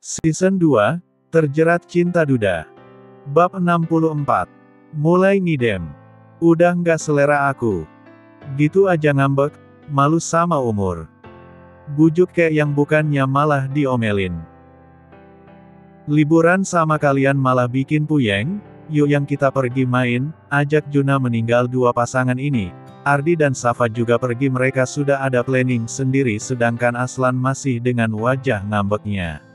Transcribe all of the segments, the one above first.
Season 2, Terjerat Cinta Duda. Bab 64. Mulai ngidem. Udah nggak selera aku. Gitu aja ngambek, malu sama umur. Bujuk kayak yang bukannya malah diomelin. Liburan sama kalian malah bikin puyeng, yuk yang kita pergi main, ajak Juna. Meninggal dua pasangan ini. Ardi dan Safa juga pergi, mereka sudah ada planning sendiri sedangkan Aslan masih dengan wajah ngambeknya.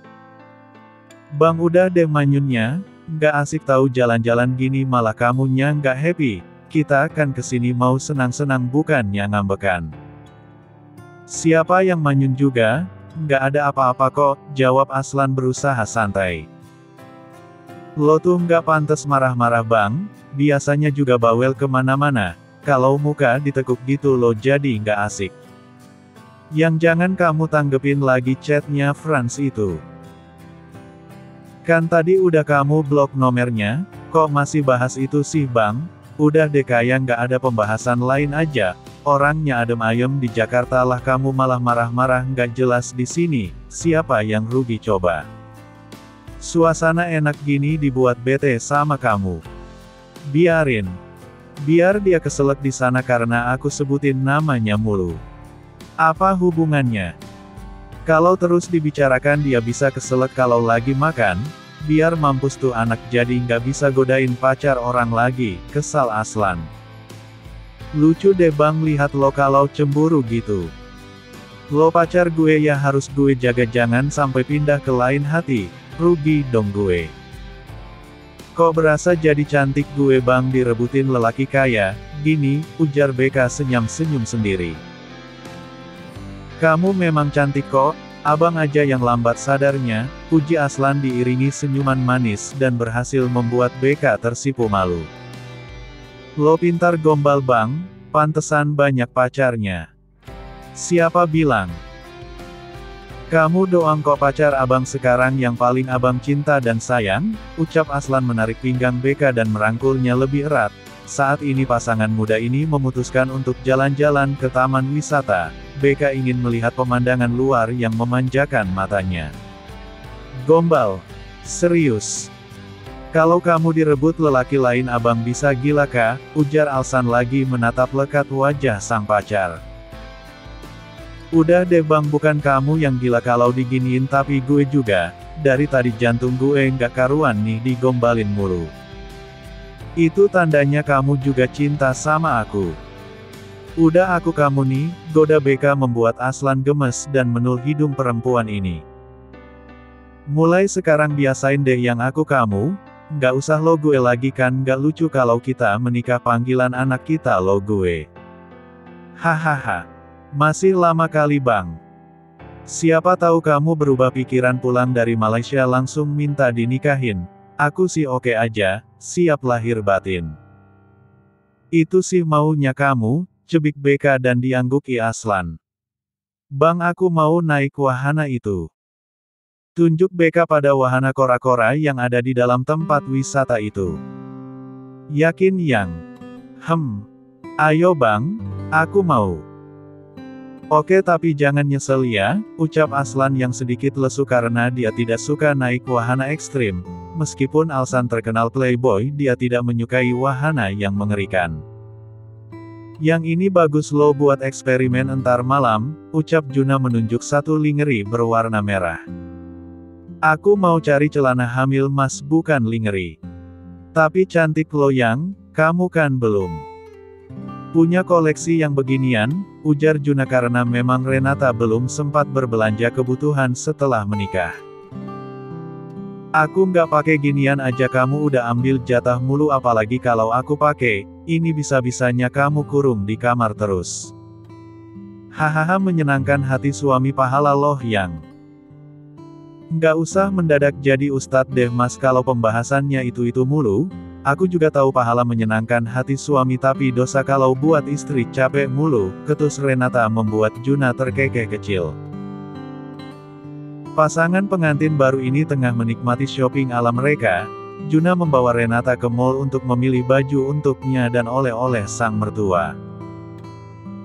Bang udah deh manyunnya, nggak asik tahu jalan-jalan gini malah kamunya nggak happy, kita kan kesini mau senang-senang bukannya ngambekan. Siapa yang manyun juga, nggak ada apa-apa kok, jawab Aslan berusaha santai. Lo tuh nggak pantas marah-marah bang, biasanya juga bawel kemana-mana, kalau muka ditekuk gitu lo jadi nggak asik. Yang jangan kamu tanggepin lagi chatnya Franz itu. Kan tadi udah kamu blok nomornya, kok masih bahas itu sih bang? Udah deh kayak nggak ada pembahasan lain aja, orangnya adem ayem di Jakarta lah kamu malah marah-marah nggak jelas di sini, siapa yang rugi coba? Suasana enak gini dibuat bete sama kamu. Biarin. Biar dia keselak di sana karena aku sebutin namanya mulu. Apa hubungannya? Kalau terus dibicarakan dia bisa keselak kalau lagi makan, biar mampus tuh anak jadi nggak bisa godain pacar orang lagi, kesal Aslan. Lucu deh bang lihat lo kalau cemburu gitu. Lo pacar gue ya harus gue jaga jangan sampai pindah ke lain hati, rugi dong gue. Kok berasa jadi cantik gue bang direbutin lelaki kaya, gini, ujar BK senyum-senyum sendiri. Kamu memang cantik kok, abang aja yang lambat sadarnya, puji Aslan diiringi senyuman manis dan berhasil membuat BK tersipu malu. Lo pintar gombal bang, pantesan banyak pacarnya. Siapa bilang? Kamu doang kok pacar abang sekarang yang paling abang cinta dan sayang, ucap Aslan menarik pinggang BK dan merangkulnya lebih erat. Saat ini pasangan muda ini memutuskan untuk jalan-jalan ke taman wisata. BK ingin melihat pemandangan luar yang memanjakan matanya. Gombal. Serius. Kalau kamu direbut lelaki lain abang bisa gila kah, ujar Alsan lagi menatap lekat wajah sang pacar. Udah deh bang bukan kamu yang gila kalau diginiin tapi gue juga, dari tadi jantung gue nggak karuan nih digombalin mulu. Itu tandanya kamu juga cinta sama aku. Udah aku kamu nih, goda BK membuat Aslan gemes dan menul hidung perempuan ini. Mulai sekarang biasain deh yang aku kamu, nggak usah lo gue lagi kan nggak lucu kalau kita menikah panggilan anak kita lo gue. Hahaha. Masih lama kali bang. Siapa tahu kamu berubah pikiran pulang dari Malaysia langsung minta dinikahin. Aku sih oke aja, siap lahir batin. Itu sih maunya kamu, cebik BK dan diangguki Aslan. Bang aku mau naik wahana itu. Tunjuk BK pada wahana kora-kora yang ada di dalam tempat wisata itu. Yakin yang? Ayo bang, aku mau. Oke tapi jangan nyesel ya, ucap Aslan yang sedikit lesu karena dia tidak suka naik wahana ekstrim. Meskipun Alsan terkenal playboy, dia tidak menyukai wahana yang mengerikan. Yang ini bagus lo buat eksperimen entar malam, ucap Juna menunjuk satu lingerie berwarna merah. Aku mau cari celana hamil mas bukan lingerie. Tapi cantik lo yang, kamu kan belum punya koleksi yang beginian, ujar Juna karena memang Renata belum sempat berbelanja kebutuhan setelah menikah. Aku nggak pakai ginian aja kamu udah ambil jatah mulu apalagi kalau aku pakai, ini bisa-bisanya kamu kurung di kamar terus. Hahaha menyenangkan hati suami pahala loh yang. Nggak usah mendadak jadi ustadz deh mas kalau pembahasannya itu mulu. Aku juga tahu pahala menyenangkan hati suami tapi dosa kalau buat istri capek mulu, ketus Renata membuat Juna terkekeh kecil. Pasangan pengantin baru ini tengah menikmati shopping ala mereka. Juna membawa Renata ke mall untuk memilih baju untuknya dan oleh-oleh sang mertua.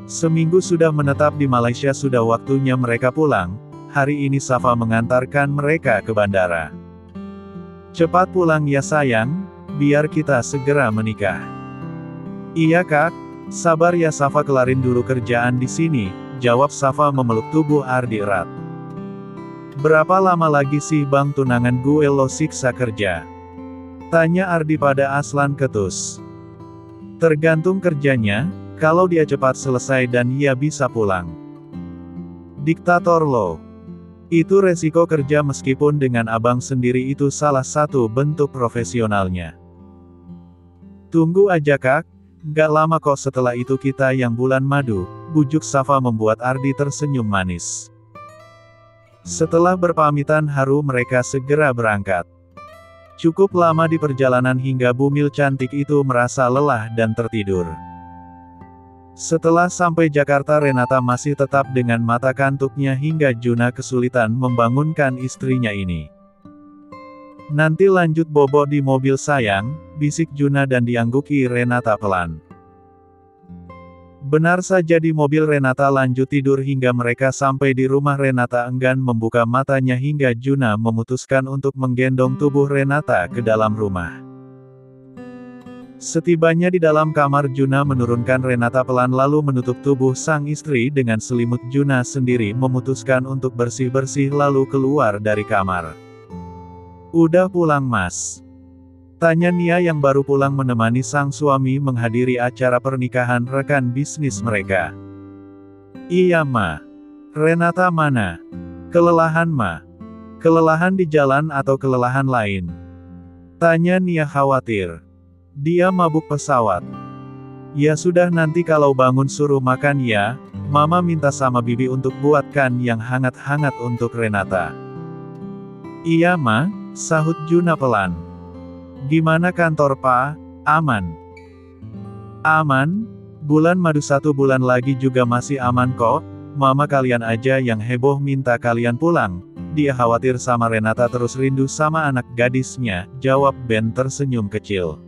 Seminggu sudah menetap di Malaysia sudah waktunya mereka pulang. hari ini Safa mengantarkan mereka ke bandara. Cepat pulang ya sayang, biar kita segera menikah. Iya kak, sabar ya Safa kelarin dulu kerjaan di sini, jawab Safa memeluk tubuh Ardi erat. Berapa lama lagi sih bang tunangan gue lo siksa kerja? Tanya Ardi pada Aslan ketus. Tergantung kerjanya, kalau dia cepat selesai dan ia bisa pulang. Diktator lo. Itu resiko kerja meskipun dengan abang sendiri itu salah satu bentuk profesionalnya. Tunggu aja kak, gak lama kok setelah itu kita yang bulan madu, bujuk Safa membuat Ardi tersenyum manis. Setelah berpamitan haru mereka segera berangkat. Cukup lama di perjalanan hingga bumil cantik itu merasa lelah dan tertidur. Setelah sampai Jakarta Renata masih tetap dengan mata kantuknya hingga Juna kesulitan membangunkan istrinya ini. Nanti lanjut bobo di mobil sayang, bisik Juna dan diangguki Renata pelan. Benar saja di mobil Renata lanjut tidur hingga mereka sampai di rumah Renata enggan membuka matanya hingga Juna memutuskan untuk menggendong tubuh Renata ke dalam rumah. Setibanya di dalam kamar Juna menurunkan Renata pelan lalu menutup tubuh sang istri dengan selimut. Juna sendiri memutuskan untuk bersih-bersih lalu keluar dari kamar. Udah pulang mas? Tanya Nia yang baru pulang menemani sang suami menghadiri acara pernikahan rekan bisnis mereka. Iya ma. Renata mana? Kelelahan ma? Kelelahan di jalan atau kelelahan lain? Tanya Nia khawatir. Dia mabuk pesawat. Ya sudah nanti kalau bangun suruh makan ya, mama minta sama bibi untuk buatkan yang hangat-hangat untuk Renata. Iya ma, sahut Juna pelan. Gimana kantor pak? Aman? Aman? Bulan madu 1 bulan lagi juga masih aman kok, mama kalian aja yang heboh minta kalian pulang. Dia khawatir sama Renata terus rindu sama anak gadisnya, jawab Ben tersenyum kecil.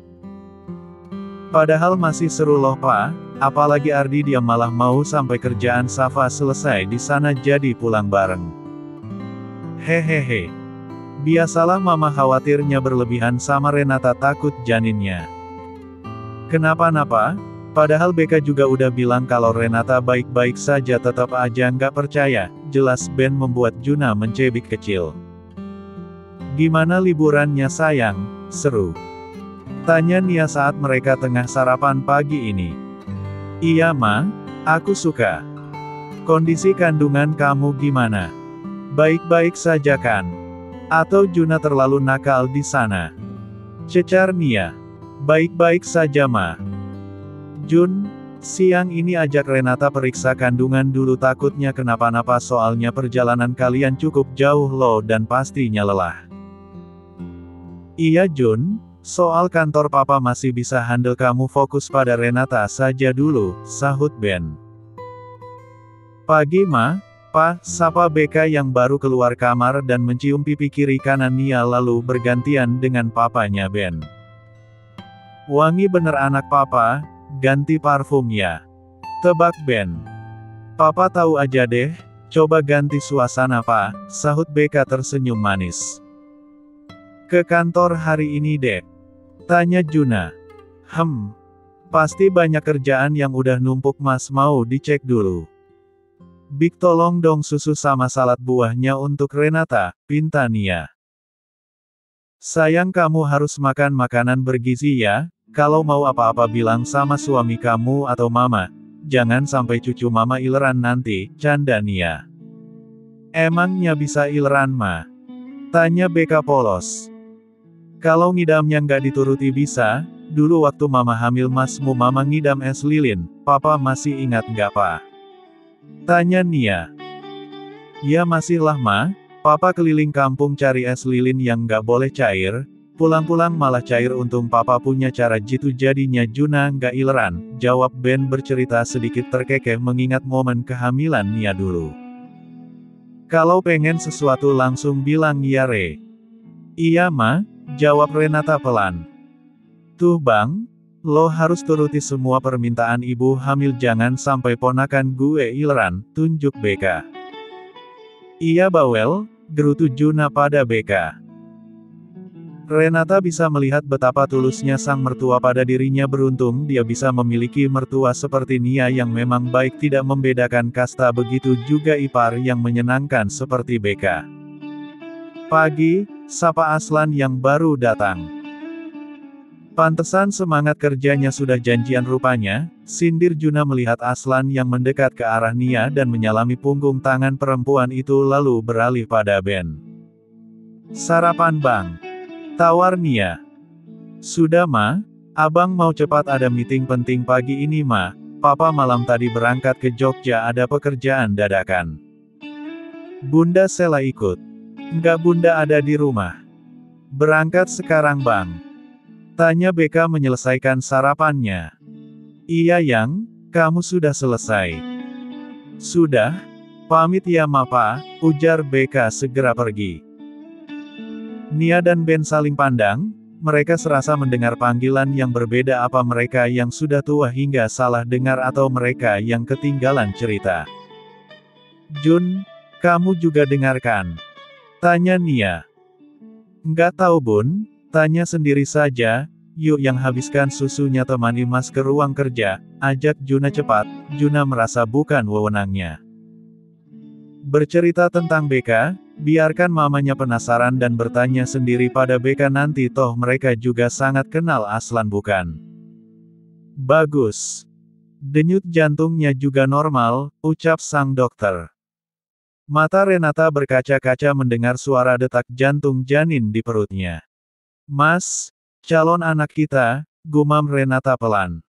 Padahal masih seru loh pak, apalagi Ardi dia malah mau sampai kerjaan Safa selesai di sana jadi pulang bareng. Hehehe. Biasalah mama khawatirnya berlebihan sama Renata takut janinnya kenapa-napa, padahal BK juga udah bilang kalau Renata baik-baik saja tetap aja nggak percaya, jelas Ben membuat Juna mencebik kecil. Gimana liburannya sayang, seru? Tanya Nia saat mereka tengah sarapan pagi ini. Iya ma, aku suka. Kondisi kandungan kamu gimana? Baik-baik saja kan? Atau Juna terlalu nakal di sana? Cecar Nia. Baik-baik saja ma. Jun, siang ini ajak Renata periksa kandungan dulu takutnya kenapa-napa soalnya perjalanan kalian cukup jauh loh dan pastinya lelah. Iya Jun, soal kantor papa masih bisa handle kamu fokus pada Renata saja dulu, sahut Ben. Pagi ma. Pak, sapa BK yang baru keluar kamar dan mencium pipi kiri kanan Nia lalu bergantian dengan papanya Ben. Wangi bener anak papa, ganti parfum ya. Tebak Ben. Papa tahu aja deh, coba ganti suasana pak, sahut BK tersenyum manis. Ke kantor hari ini deh? Tanya Juna. Pasti banyak kerjaan yang udah numpuk mas mau dicek dulu. Big tolong dong susu sama salad buahnya untuk Renata, pinta Nia. Sayang kamu harus makan makanan bergizi ya, kalau mau apa-apa bilang sama suami kamu atau mama, jangan sampai cucu mama ileran nanti, canda Nia. Emangnya bisa ileran ma? Tanya BK polos. Kalau ngidamnya nggak dituruti bisa, dulu waktu mama hamil masmu mama ngidam es lilin, papa masih ingat nggak pak? Tanya Nia. Ya masih lah ma, papa keliling kampung cari es lilin yang nggak boleh cair, pulang-pulang malah cair untung papa punya cara jitu jadinya Juna nggak ileran, jawab Ben bercerita sedikit terkekeh mengingat momen kehamilan Nia dulu. Kalau pengen sesuatu langsung bilang ya re. Iya ma, jawab Renata pelan. Tuh bang, lo harus turuti semua permintaan ibu hamil jangan sampai ponakan gue ileran, tunjuk BK. Iya bawel, gerutu Juna pada BK. Renata bisa melihat betapa tulusnya sang mertua pada dirinya, beruntung dia bisa memiliki mertua seperti Nia yang memang baik, tidak membedakan kasta, begitu juga ipar yang menyenangkan seperti BK. Pagi, sapa Aslan yang baru datang. Pantesan semangat kerjanya sudah janjian rupanya, sindir Juna melihat Aslan yang mendekat ke arah Nia dan menyalami punggung tangan perempuan itu lalu beralih pada Ben. Sarapan bang, tawar Nia. Sudah ma, abang mau cepat, ada meeting penting pagi ini ma, papa malam tadi berangkat ke Jogja, ada pekerjaan dadakan. Bunda Sela ikut. Enggak, bunda ada di rumah. Berangkat sekarang bang? Tanya BK menyelesaikan sarapannya. Iya yang, kamu sudah selesai? Sudah, pamit ya ma pa, ujar BK segera pergi. Nia dan Ben saling pandang, mereka serasa mendengar panggilan yang berbeda, apa mereka yang sudah tua hingga salah dengar atau mereka yang ketinggalan cerita. Jun, kamu juga dengarkan? Tanya Nia. Enggak tahu bun, tanya sendiri saja, yuk yang habiskan susunya, temani mas ke ruang kerja, ajak Juna cepat, Juna merasa bukan wewenangnya bercerita tentang BK, biarkan mamanya penasaran dan bertanya sendiri pada BK nanti, toh mereka juga sangat kenal Aslan bukan? Bagus. Denyut jantungnya juga normal, ucap sang dokter. Mata Renata berkaca-kaca mendengar suara detak jantung janin di perutnya. Mas, calon anak kita, gumam Renata pelan.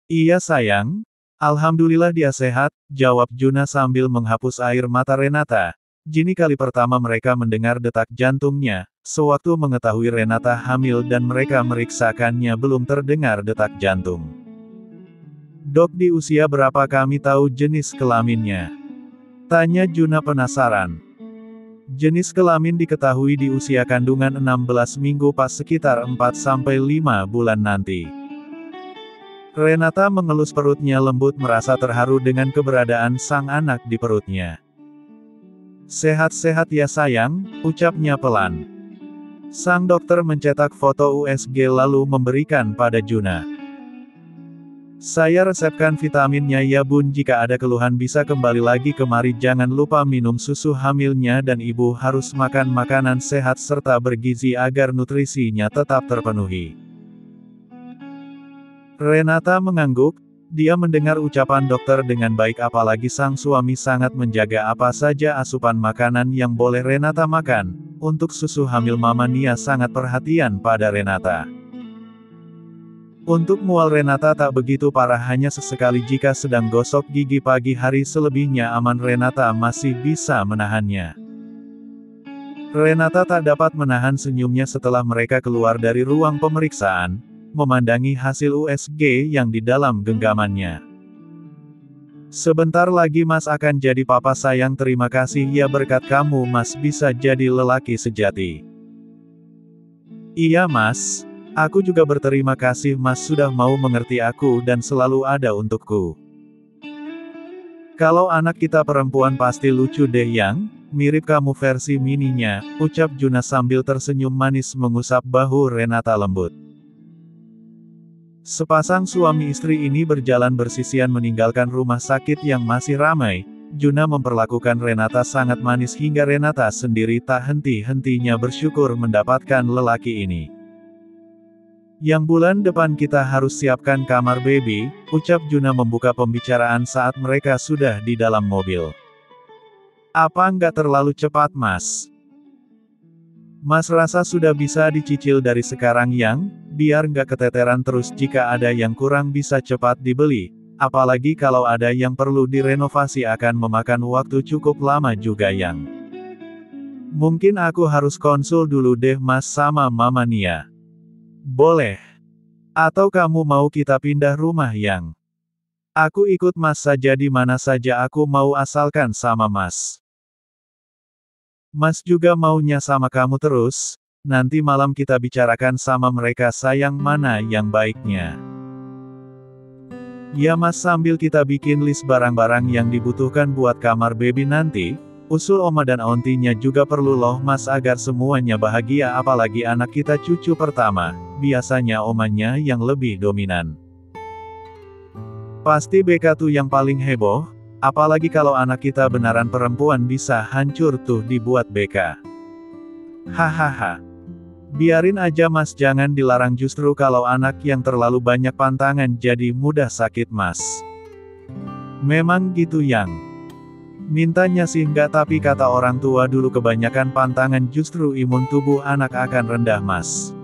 Iya sayang, alhamdulillah dia sehat, jawab Juna sambil menghapus air mata Renata. Jini kali pertama mereka mendengar detak jantungnya, sewaktu mengetahui Renata hamil dan mereka meriksakannya belum terdengar detak jantung. Dok, di usia berapa kami tahu jenis kelaminnya? Tanya Juna penasaran. Jenis kelamin diketahui di usia kandungan 16 minggu pas sekitar 4-5 bulan nanti. Renata mengelus perutnya lembut, merasa terharu dengan keberadaan sang anak di perutnya. Sehat-sehat ya sayang, ucapnya pelan. Sang dokter mencetak foto USG lalu memberikan pada Juna. Saya resepkan vitaminnya ya bun, jika ada keluhan bisa kembali lagi kemari, jangan lupa minum susu hamilnya dan ibu harus makan makanan sehat serta bergizi agar nutrisinya tetap terpenuhi. Renata mengangguk, dia mendengar ucapan dokter dengan baik, apalagi sang suami sangat menjaga apa saja asupan makanan yang boleh Renata makan. Untuk susu hamil mama Nia sangat perhatian pada Renata. Untuk mual Renata tak begitu parah, hanya sesekali jika sedang gosok gigi pagi hari, selebihnya aman, Renata masih bisa menahannya. Renata tak dapat menahan senyumnya setelah mereka keluar dari ruang pemeriksaan, memandangi hasil USG yang di dalam genggamannya. Sebentar lagi mas akan jadi papa sayang, terima kasih ya, berkat kamu mas bisa jadi lelaki sejati. Iya mas. Aku juga berterima kasih mas sudah mau mengerti aku dan selalu ada untukku. Kalau anak kita perempuan pasti lucu deh yang, mirip kamu versi mininya, ucap Juna sambil tersenyum manis mengusap bahu Renata lembut. Sepasang suami istri ini berjalan bersisian meninggalkan rumah sakit yang masih ramai. Juna memperlakukan Renata sangat manis hingga Renata sendiri tak henti-hentinya bersyukur mendapatkan lelaki ini. Yang bulan depan kita harus siapkan kamar baby, ucap Juna membuka pembicaraan saat mereka sudah di dalam mobil. Apa nggak terlalu cepat mas? Mas rasa sudah bisa dicicil dari sekarang yang, biar nggak keteteran terus, jika ada yang kurang bisa cepat dibeli, apalagi kalau ada yang perlu direnovasi akan memakan waktu cukup lama juga yang. Mungkin aku harus konsul dulu deh mas sama mama Nia. Boleh. Atau kamu mau kita pindah rumah yang? Aku ikut mas saja, di mana saja aku mau asalkan sama mas. Mas juga maunya sama kamu terus, nanti malam kita bicarakan sama mereka sayang mana yang baiknya. Ya mas, sambil kita bikin list barang-barang yang dibutuhkan buat kamar baby nanti, Usul oma dan auntinya juga perlu loh mas agar semuanya bahagia, apalagi anak kita cucu pertama, biasanya omanya yang lebih dominan. Pasti BK tuh yang paling heboh, apalagi kalau anak kita beneran perempuan bisa hancur tuh dibuat BK. Hahaha. Biarin aja mas, jangan dilarang, justru kalau anak yang terlalu banyak pantangan jadi mudah sakit mas. Memang gitu yang mintanya sih enggak, tapi kata orang tua dulu kebanyakan pantangan justru imun tubuh anak akan rendah mas.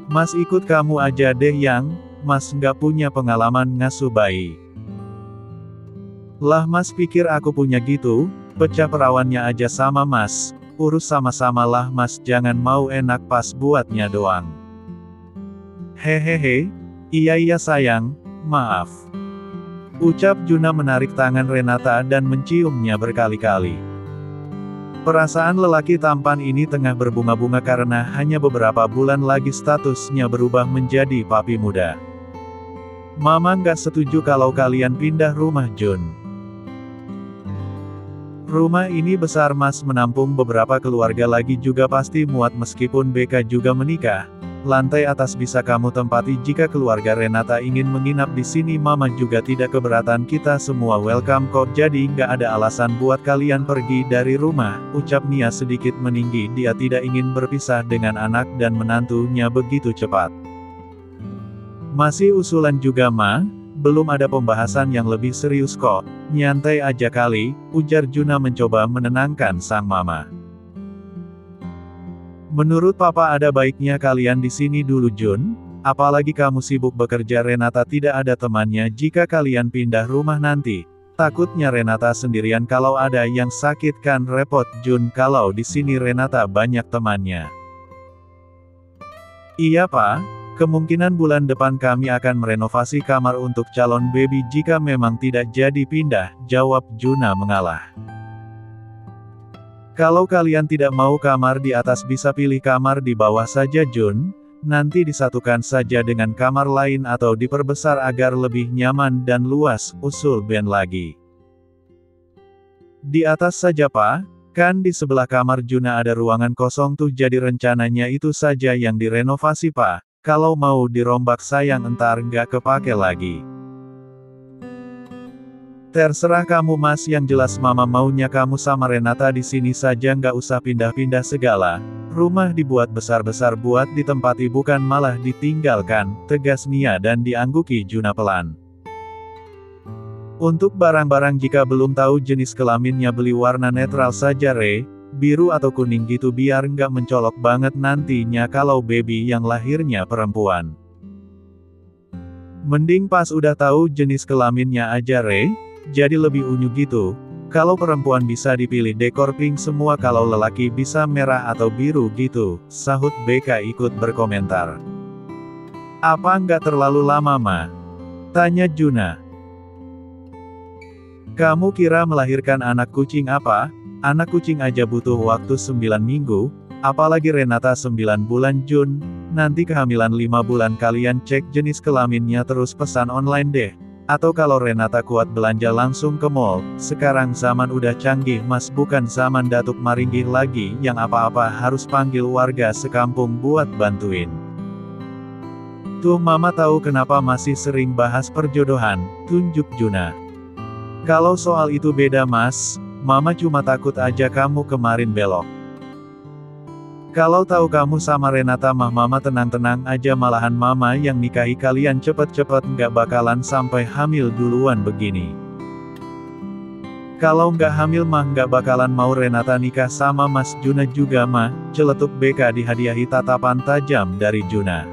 Mas ikut kamu aja deh yang, mas nggak punya pengalaman ngasuh bayi. Lah mas pikir aku punya gitu, pecah perawannya aja sama mas, urus sama-sama lah mas, jangan mau enak pas buatnya doang. Hehehe, iya sayang, maaf. Ucap Juna menarik tangan Renata dan menciumnya berkali-kali. Perasaan lelaki tampan ini tengah berbunga-bunga karena hanya beberapa bulan lagi statusnya berubah menjadi papi muda. Mama nggak setuju kalau kalian pindah rumah Jun. Rumah ini besar mas, menampung beberapa keluarga lagi juga pasti muat, meskipun BK juga menikah. Lantai atas bisa kamu tempati jika keluarga Renata ingin menginap di sini, mama juga tidak keberatan, kita semua welcome kok, jadi nggak ada alasan buat kalian pergi dari rumah, ucap Nia sedikit meninggi, dia tidak ingin berpisah dengan anak dan menantunya begitu cepat. Masih usulan juga ma, belum ada pembahasan yang lebih serius kok, nyantai aja kali, ujar Juna mencoba menenangkan sang mama. Menurut papa ada baiknya kalian di sini dulu Jun, apalagi kamu sibuk bekerja, Renata tidak ada temannya jika kalian pindah rumah nanti. Takutnya Renata sendirian kalau ada yang sakit kan repot Jun, kalau di sini Renata banyak temannya. Iya pak, kemungkinan bulan depan kami akan merenovasi kamar untuk calon baby jika memang tidak jadi pindah, jawab Juna mengalah. Kalau kalian tidak mau kamar di atas bisa pilih kamar di bawah saja Jun, nanti disatukan saja dengan kamar lain atau diperbesar agar lebih nyaman dan luas, usul Ben lagi. Di atas saja pak, kan di sebelah kamar Juna ada ruangan kosong tuh, jadi rencananya itu saja yang direnovasi pak, kalau mau dirombak sayang entar nggak kepake lagi. Terserah kamu mas, yang jelas mama maunya kamu sama Renata di sini saja, nggak usah pindah-pindah segala. Rumah dibuat besar-besar buat ditempati bukan malah ditinggalkan, tegas Nia dan diangguki Juna pelan. Untuk barang-barang jika belum tahu jenis kelaminnya beli warna netral saja Re, biru atau kuning gitu biar nggak mencolok banget nantinya kalau baby yang lahirnya perempuan. Mending pas udah tahu jenis kelaminnya aja Re, jadi lebih unyu gitu. Kalau perempuan bisa dipilih dekor pink semua, kalau lelaki bisa merah atau biru gitu, sahut BK ikut berkomentar. Apa nggak terlalu lama ma? Tanya Juna. Kamu kira melahirkan anak kucing apa? Anak kucing aja butuh waktu 9 minggu, apalagi Renata 9 bulan Jun, nanti kehamilan 5 bulan kalian cek jenis kelaminnya terus pesan online deh. Atau kalau Renata kuat belanja langsung ke mall, sekarang zaman udah canggih mas, bukan zaman Datuk Maringgih lagi yang apa-apa harus panggil warga sekampung buat bantuin. Tuh mama tahu kenapa masih sering bahas perjodohan, tunjuk Juna. Kalau soal itu beda mas, mama cuma takut aja kamu kemarin belok. Kalau tahu kamu sama Renata mah mama tenang-tenang aja, malahan mama yang nikahi kalian cepet-cepet nggak bakalan sampai hamil duluan begini. Kalau nggak hamil mah nggak bakalan mau Renata nikah sama Mas Juna juga mah, celetuk BK dihadiahi tatapan tajam dari Juna.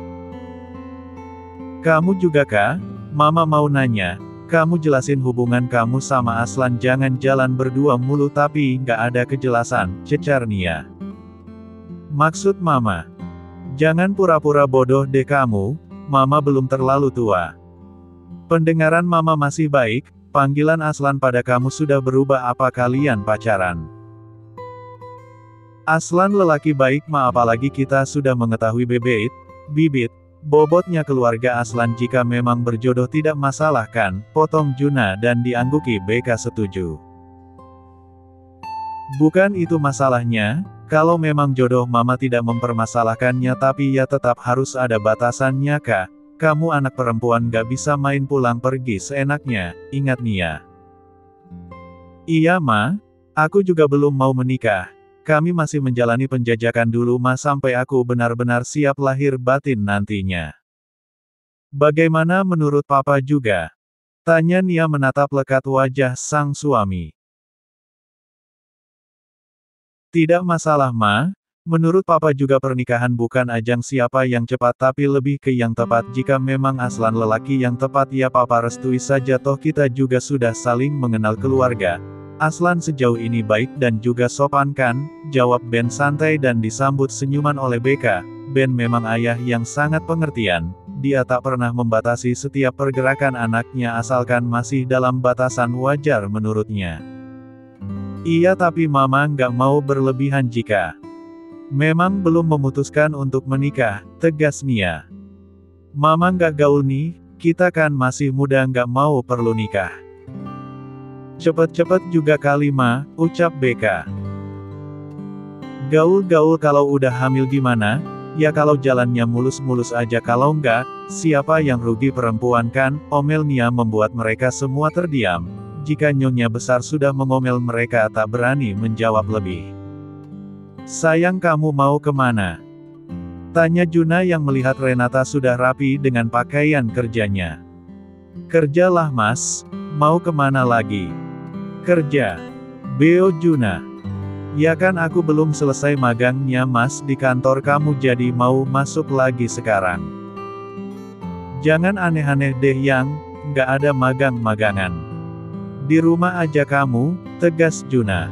Kamu juga kah? Mama mau nanya, kamu jelasin hubungan kamu sama Aslan, jangan jalan berdua mulu tapi nggak ada kejelasan, cecar Nia. Maksud mama? Jangan pura-pura bodoh deh kamu, mama belum terlalu tua. Pendengaran mama masih baik, panggilan Aslan pada kamu sudah berubah, apa kalian pacaran? Aslan lelaki baik ma, apalagi kita sudah mengetahui bibit, bobotnya keluarga Aslan, jika memang berjodoh tidak masalah kan, potong Juna dan diangguki BK setuju. Bukan itu masalahnya, kalau memang jodoh mama tidak mempermasalahkannya tapi ya tetap harus ada batasannya kak. Kamu anak perempuan gak bisa main pulang pergi seenaknya, ingat Nia. Iya ma, aku juga belum mau menikah. Kami masih menjalani penjajakan dulu ma sampai aku benar-benar siap lahir batin nantinya. Bagaimana menurut papa juga? Tanya Nia menatap lekat wajah sang suami. Tidak masalah ma, menurut papa juga pernikahan bukan ajang siapa yang cepat tapi lebih ke yang tepat. Jika memang Aslan lelaki yang tepat ya papa restui saja, toh kita juga sudah saling mengenal keluarga. Aslan sejauh ini baik dan juga sopan kan? Jawab Ben santai dan disambut senyuman oleh BK. Ben memang ayah yang sangat pengertian. Dia tak pernah membatasi setiap pergerakan anaknya asalkan masih dalam batasan wajar menurutnya. Iya tapi mama nggak mau berlebihan jika memang belum memutuskan untuk menikah, tegas Nia. Mama nggak gaul nih, kita kan masih muda nggak mau perlu nikah. Cepet-cepet juga kali ma, ucap BK. Gaul-gaul kalau udah hamil gimana? Ya kalau jalannya mulus-mulus aja, kalau nggak, siapa yang rugi perempuan kan? Omel Nia membuat mereka semua terdiam. Jika nyonya besar sudah mengomel mereka tak berani menjawab lebih. Sayang kamu mau kemana? Tanya Juna yang melihat Renata sudah rapi dengan pakaian kerjanya. Kerjalah mas, mau kemana lagi? Kerja. Beo Juna. Ya kan aku belum selesai magangnya mas di kantor kamu jadi mau masuk lagi sekarang. Jangan aneh-aneh deh yang, nggak ada magang-magangan. Di rumah aja kamu, tegas Juna.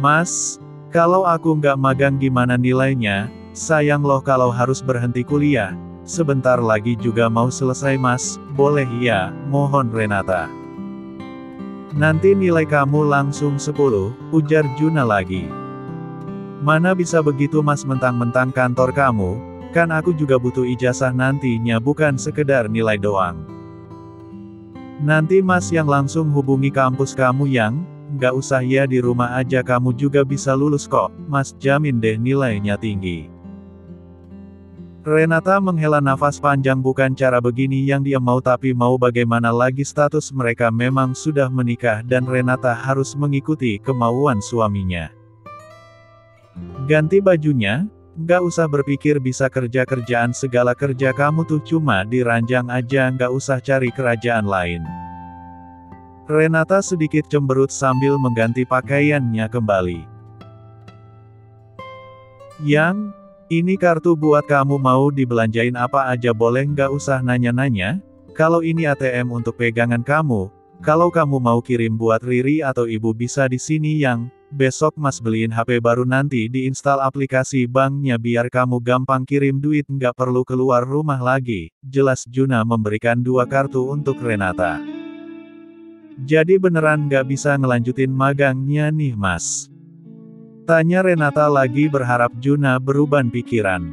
Mas, kalau aku nggak magang gimana nilainya? Sayang loh kalau harus berhenti kuliah. Sebentar lagi juga mau selesai mas, boleh ya, mohon Renata. Nanti nilai kamu langsung 10, ujar Juna lagi. Mana bisa begitu mas, mentang-mentang kantor kamu, kan aku juga butuh ijazah nantinya bukan sekedar nilai doang. Nanti mas yang langsung hubungi kampus kamu yang, nggak usah ya di rumah aja kamu juga bisa lulus kok, mas jamin deh nilainya tinggi. Renata menghela nafas panjang, bukan cara begini yang dia mau tapi mau bagaimana lagi status mereka memang sudah menikah dan Renata harus mengikuti kemauan suaminya. Ganti bajunya, nggak usah berpikir bisa kerja-kerjaan segala, kerja kamu tuh cuma di ranjang aja, nggak usah cari kerajaan lain. Renata sedikit cemberut sambil mengganti pakaiannya kembali. Yang, ini kartu buat kamu, mau dibelanjain apa aja boleh, nggak usah nanya-nanya. Kalau ini ATM untuk pegangan kamu, kalau kamu mau kirim buat Riri atau ibu bisa di sini yang. Besok mas beliin HP baru nanti diinstal aplikasi banknya biar kamu gampang kirim duit nggak perlu keluar rumah lagi. Jelas Juna memberikan 2 kartu untuk Renata. Jadi beneran nggak bisa ngelanjutin magangnya nih mas? Tanya Renata lagi berharap Juna berubah pikiran.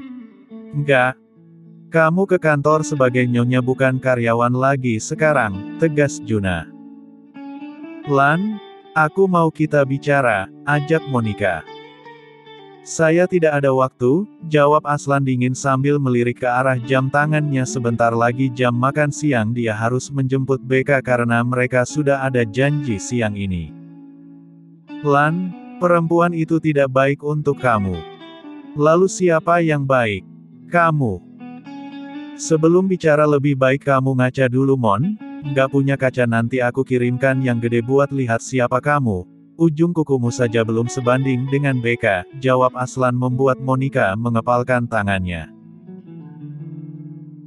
Enggak. Kamu ke kantor sebagai nyonya bukan karyawan lagi sekarang, tegas Juna. Lan, aku mau kita bicara, ajak Monica. Saya tidak ada waktu, jawab Aslan dingin sambil melirik ke arah jam tangannya. Sebentar lagi jam makan siang, dia harus menjemput BK karena mereka sudah ada janji siang ini. Lan, perempuan itu tidak baik untuk kamu. Lalu siapa yang baik? Kamu. Sebelum bicara lebih baik kamu ngaca dulu Mon. Nggak punya kaca, nanti aku kirimkan yang gede buat lihat siapa kamu. Ujung kukumu saja belum sebanding dengan BK, jawab Aslan membuat Monica mengepalkan tangannya.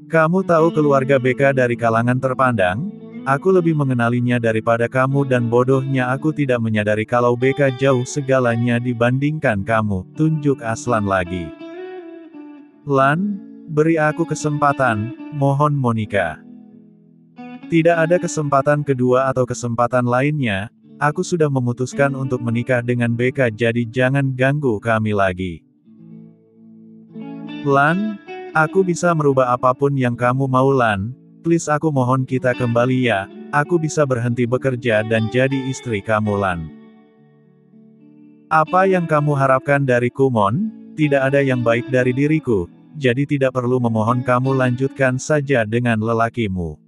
Kamu tahu keluarga BK dari kalangan terpandang? Aku lebih mengenalinya daripada kamu dan bodohnya aku tidak menyadari kalau BK jauh segalanya dibandingkan kamu, tunjuk Aslan lagi. Lan, beri aku kesempatan, mohon Monica. Tidak ada kesempatan kedua atau kesempatan lainnya, aku sudah memutuskan untuk menikah dengan BK jadi jangan ganggu kami lagi. Lan, aku bisa merubah apapun yang kamu mau Lan, please aku mohon kita kembali ya, aku bisa berhenti bekerja dan jadi istri kamu Lan. Apa yang kamu harapkan dariku, Mon? Tidak ada yang baik dari diriku, jadi tidak perlu memohon, kamu lanjutkan saja dengan lelakimu.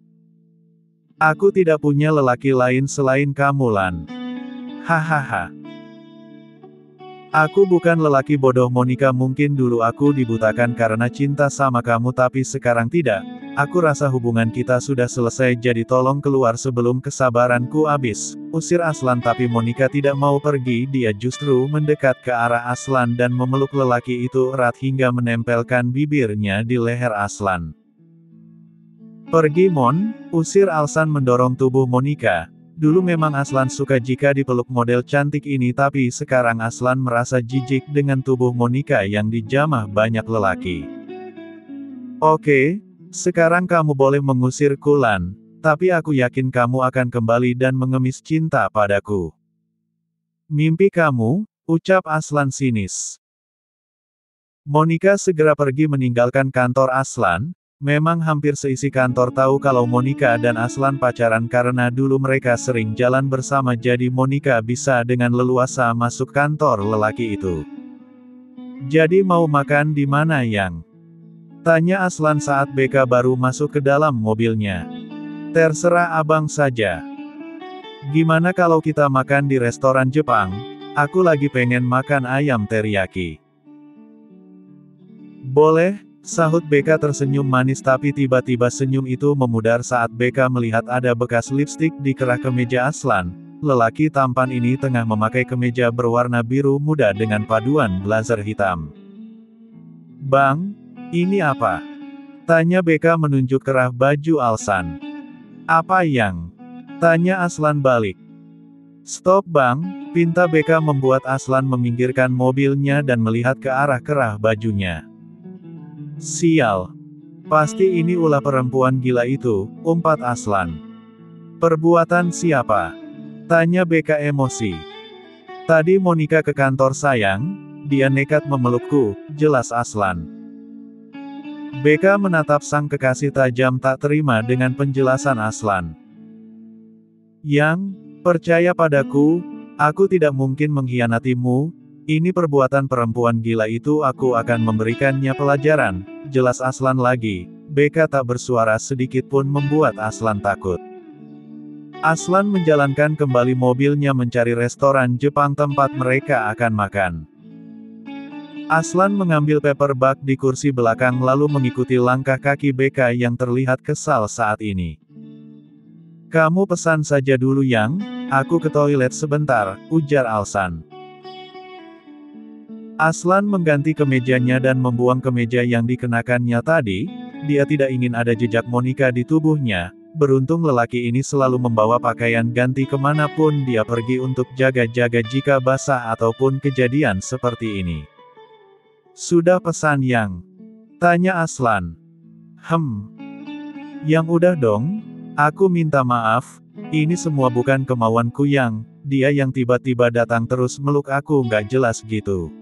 Aku tidak punya lelaki lain selain kamu, Lan. Hahaha. Aku bukan lelaki bodoh, Monica. Mungkin dulu aku dibutakan karena cinta sama kamu, tapi sekarang tidak. Aku rasa hubungan kita sudah selesai, jadi tolong keluar sebelum kesabaranku habis. Usir Aslan, tapi Monica tidak mau pergi. Dia justru mendekat ke arah Aslan dan memeluk lelaki itu erat hingga menempelkan bibirnya di leher Aslan. Pergi, Mon, usir Aslan mendorong tubuh Monica. Dulu memang Aslan suka jika dipeluk model cantik ini, tapi sekarang Aslan merasa jijik dengan tubuh Monica yang dijamah banyak lelaki. Oke, sekarang kamu boleh mengusirku, Lan, tapi aku yakin kamu akan kembali dan mengemis cinta padaku. Mimpi kamu, ucap Aslan sinis. Monica segera pergi meninggalkan kantor Aslan. Memang hampir seisi kantor tahu kalau Monica dan Aslan pacaran karena dulu mereka sering jalan bersama, jadi Monica bisa dengan leluasa masuk kantor lelaki itu. Jadi mau makan di mana, Yang? Tanya Aslan saat BK baru masuk ke dalam mobilnya. Terserah abang saja. Gimana kalau kita makan di restoran Jepang? Aku lagi pengen makan ayam teriyaki. Boleh. Sahut BK tersenyum manis, tapi tiba-tiba senyum itu memudar saat BK melihat ada bekas lipstik di kerah kemeja Aslan. Lelaki tampan ini tengah memakai kemeja berwarna biru muda dengan paduan blazer hitam. Bang, ini apa? Tanya BK menunjuk kerah baju Aslan. Apa yang? Tanya Aslan balik. Stop, Bang, pinta BK membuat Aslan meminggirkan mobilnya dan melihat ke arah kerah bajunya. Sial. Pasti ini ulah perempuan gila itu, umpat Aslan. Perbuatan siapa? Tanya BK emosi. Tadi Monica ke kantor, sayang. Dia nekat memelukku, jelas Aslan. BK menatap sang kekasih tajam tak terima dengan penjelasan Aslan. Yang, percaya padaku, aku tidak mungkin mengkhianatimu. Ini perbuatan perempuan gila itu, aku akan memberikannya pelajaran, jelas Aslan lagi. BK tak bersuara sedikit pun membuat Aslan takut. Aslan menjalankan kembali mobilnya mencari restoran Jepang tempat mereka akan makan. Aslan mengambil paperback di kursi belakang lalu mengikuti langkah kaki BK yang terlihat kesal saat ini. Kamu pesan saja dulu, Yang, aku ke toilet sebentar, ujar Aslan. Aslan mengganti kemejanya dan membuang kemeja yang dikenakannya tadi. Dia tidak ingin ada jejak Monica di tubuhnya. Beruntung lelaki ini selalu membawa pakaian ganti kemanapun dia pergi untuk jaga-jaga jika basah ataupun kejadian seperti ini. Sudah pesan, Yang? Tanya Aslan. Yang udah dong. Aku minta maaf. Ini semua bukan kemauanku, Yang. Dia yang tiba-tiba datang terus meluk aku nggak jelas gitu.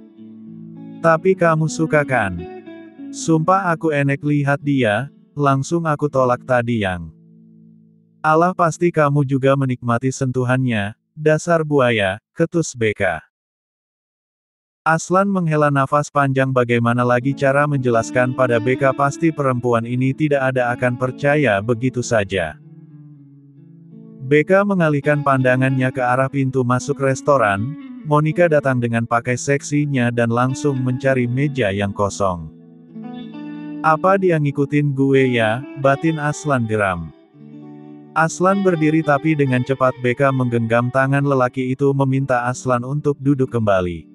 Tapi kamu suka kan? Sumpah aku enek lihat dia, langsung aku tolak tadi, Yang. Alah, pasti kamu juga menikmati sentuhannya, dasar buaya, ketus BK. Aslan menghela nafas panjang. Bagaimana lagi cara menjelaskan pada BK, pasti perempuan ini tidak ada akan percaya begitu saja. BK mengalihkan pandangannya ke arah pintu masuk restoran. Monica datang dengan pakai seksinya dan langsung mencari meja yang kosong. Apa dia ngikutin gue ya, batin Aslan geram. Aslan berdiri tapi dengan cepat BK menggenggam tangan lelaki itu meminta Aslan untuk duduk kembali.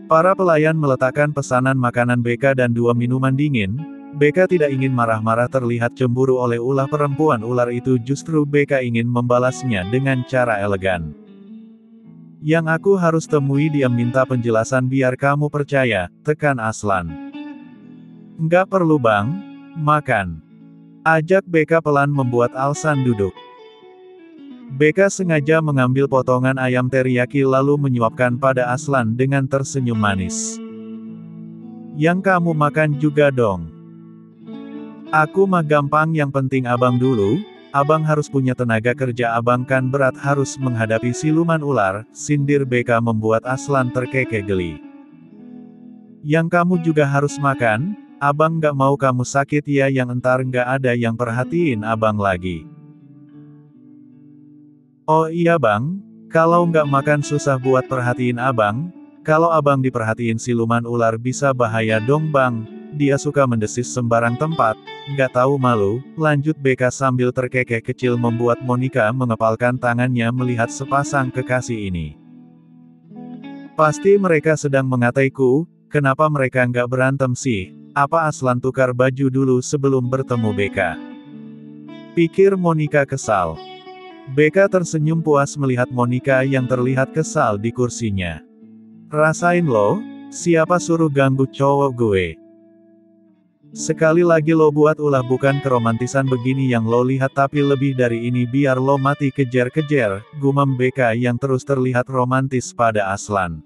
Para pelayan meletakkan pesanan makanan BK dan 2 minuman dingin. BK tidak ingin marah-marah terlihat cemburu oleh ulah perempuan ular itu, justru BK ingin membalasnya dengan cara elegan. Yang aku harus temui dia, minta penjelasan biar kamu percaya, tekan Aslan. Nggak perlu, Bang. Makan. Ajak BK pelan membuat Aslan duduk. BK sengaja mengambil potongan ayam teriyaki lalu menyuapkan pada Aslan dengan tersenyum manis. Yang kamu makan juga dong. Aku mah gampang, yang penting abang dulu. Abang harus punya tenaga kerja, abang kan berat harus menghadapi siluman ular, sindir Beka membuat Aslan terkekeh geli. Yang kamu juga harus makan, abang nggak mau kamu sakit ya, yang entar nggak ada yang perhatiin abang lagi. Oh iya bang, kalau nggak makan susah buat perhatiin abang, kalau abang diperhatiin siluman ular bisa bahaya dong bang, dia suka mendesis sembarang tempat, nggak tahu malu, lanjut Beka sambil terkekeh kecil membuat Monica mengepalkan tangannya melihat sepasang kekasih ini. Pasti mereka sedang mengataiku, kenapa mereka nggak berantem sih, apa Aslan tukar baju dulu sebelum bertemu Beka? Pikir Monica kesal. Beka tersenyum puas melihat Monica yang terlihat kesal di kursinya. Rasain lo, siapa suruh ganggu cowok gue? Sekali lagi lo buat ulah, bukan keromantisan begini yang lo lihat tapi lebih dari ini, biar lo mati kejer-kejer, gumam Beka yang terus terlihat romantis pada Aslan.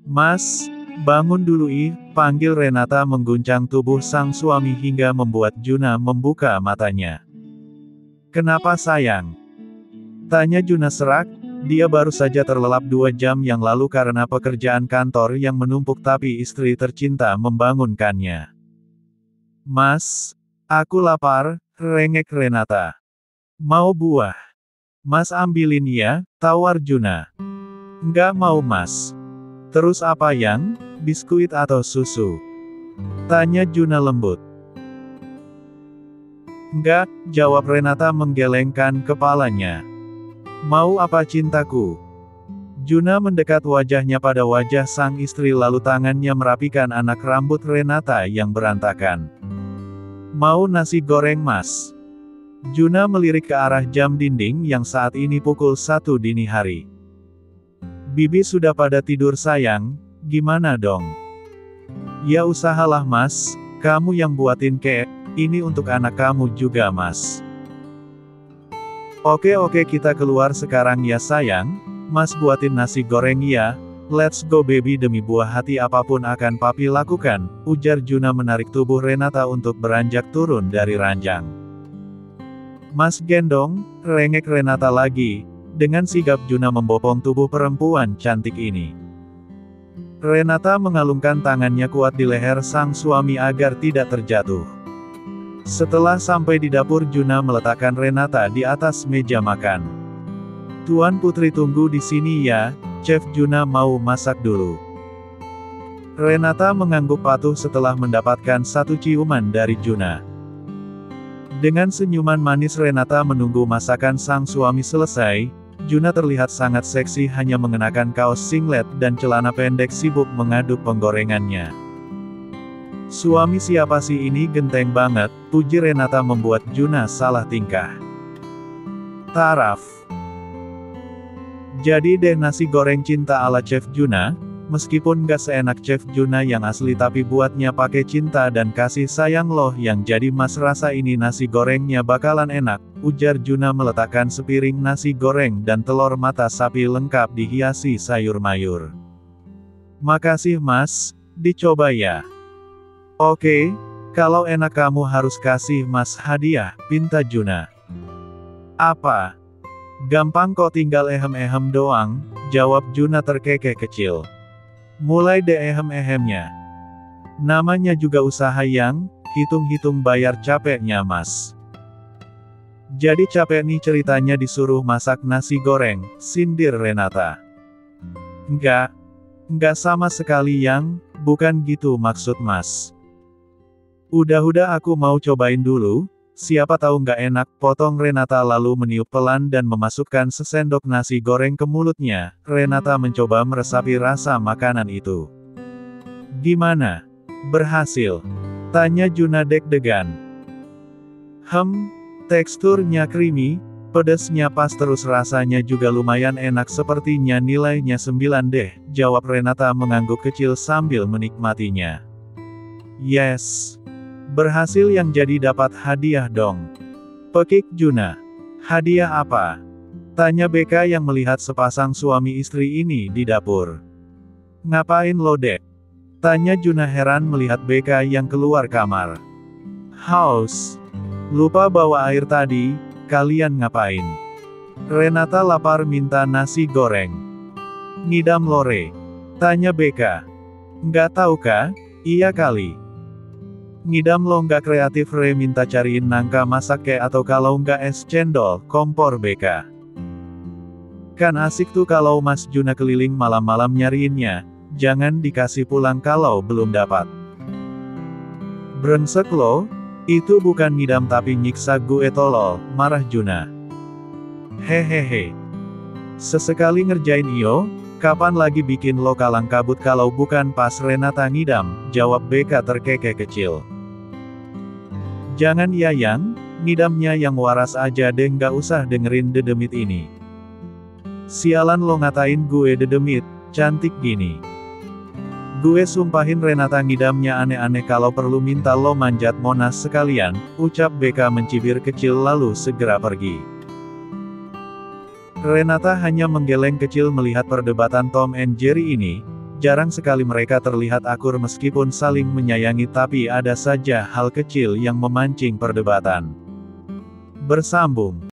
Mas, bangun dulu ih, panggil Renata mengguncang tubuh sang suami hingga membuat Juna membuka matanya. Kenapa sayang? Tanya Juna serak, dia baru saja terlelap 2 jam yang lalu karena pekerjaan kantor yang menumpuk tapi istri tercinta membangunkannya. Mas, aku lapar, rengek Renata. Mau buah? Mas ambilin ya, tawar Juna. Enggak mau mas. Terus apa yang, biskuit atau susu? Tanya Juna lembut. Enggak, jawab Renata menggelengkan kepalanya. Mau apa cintaku? Juna mendekat wajahnya pada wajah sang istri lalu tangannya merapikan anak rambut Renata yang berantakan. Mau nasi goreng mas? Juna melirik ke arah jam dinding yang saat ini pukul 1 dini hari. Bibi sudah pada tidur sayang, gimana dong? Ya usahalah mas, kamu yang buatin kek. Ini untuk anak kamu juga mas. Oke kita keluar sekarang ya sayang, mas buatin nasi goreng ya, let's go baby, demi buah hati apapun akan papi lakukan, ujar Juna menarik tubuh Renata untuk beranjak turun dari ranjang. Mas gendong, rengek Renata lagi, dengan sigap Juna membopong tubuh perempuan cantik ini. Renata mengalungkan tangannya kuat di leher sang suami agar tidak terjatuh. Setelah sampai di dapur Juna meletakkan Renata di atas meja makan. Tuan Putri tunggu di sini ya, Chef Juna mau masak dulu. Renata mengangguk patuh setelah mendapatkan satu ciuman dari Juna. Dengan senyuman manis Renata menunggu masakan sang suami selesai, Juna terlihat sangat seksi hanya mengenakan kaos singlet dan celana pendek sibuk mengaduk penggorengannya. Suami siapa sih ini, genteng banget, puji Renata membuat Juna salah tingkah. Taraf. Jadi deh nasi goreng cinta ala Chef Juna, meskipun gak seenak Chef Juna yang asli tapi buatnya pakai cinta dan kasih sayang loh yang jadi mas, rasa ini nasi gorengnya bakalan enak, ujar Juna meletakkan sepiring nasi goreng dan telur mata sapi lengkap dihiasi sayur mayur. Makasih mas, dicoba ya. Oke, kalau enak kamu harus kasih mas hadiah, pinta Juna. Apa? Gampang kok, tinggal ehem-ehem doang, jawab Juna terkekeh kecil. Mulai deh ehem-ehemnya. Namanya juga usaha yang, hitung-hitung bayar capeknya mas. Jadi capek nih ceritanya disuruh masak nasi goreng, sindir Renata. Enggak sama sekali yang, bukan gitu maksud mas. Udah aku mau cobain dulu, siapa tahu nggak enak, potong Renata lalu meniup pelan dan memasukkan sesendok nasi goreng ke mulutnya. Renata mencoba meresapi rasa makanan itu. Gimana? Berhasil? Tanya Juna deg-degan. Teksturnya creamy, pedesnya pas terus rasanya juga lumayan enak, sepertinya nilainya 9 deh, jawab Renata mengangguk kecil sambil menikmatinya. Yes. Berhasil, yang jadi dapat hadiah dong. Pekik Juna. Hadiah apa? Tanya Beka yang melihat sepasang suami istri ini di dapur. Ngapain lo dek? Tanya Juna heran melihat Beka yang keluar kamar. Haus. Lupa bawa air tadi, kalian ngapain? Renata lapar minta nasi goreng. Ngidam Lore. Tanya Beka. Nggak tahu kah? Iya kali. Ngidam lo nggak kreatif Re minta cariin nangka masak kek atau kalau nggak es cendol, kompor Beka. Kan asik tuh kalau Mas Juna keliling malam-malam nyariinnya, jangan dikasih pulang kalau belum dapat. Brengsek lo, itu bukan ngidam tapi nyiksa gue tolol, marah Juna. Hehehe. Sesekali ngerjain iyo, kapan lagi bikin lo kalang kabut kalau bukan pas Renata ngidam, jawab Beka terkekeh kecil. Jangan Yayang, ngidamnya yang waras aja deh nggak usah dengerin dedemit ini. Sialan lo ngatain gue dedemit, cantik gini. Gue sumpahin Renata ngidamnya aneh-aneh kalau perlu minta lo manjat Monas sekalian, ucap Beka mencibir kecil lalu segera pergi. Renata hanya menggeleng kecil melihat perdebatan Tom and Jerry ini, jarang sekali mereka terlihat akur meskipun saling menyayangi tapi ada saja hal kecil yang memancing perdebatan. Bersambung.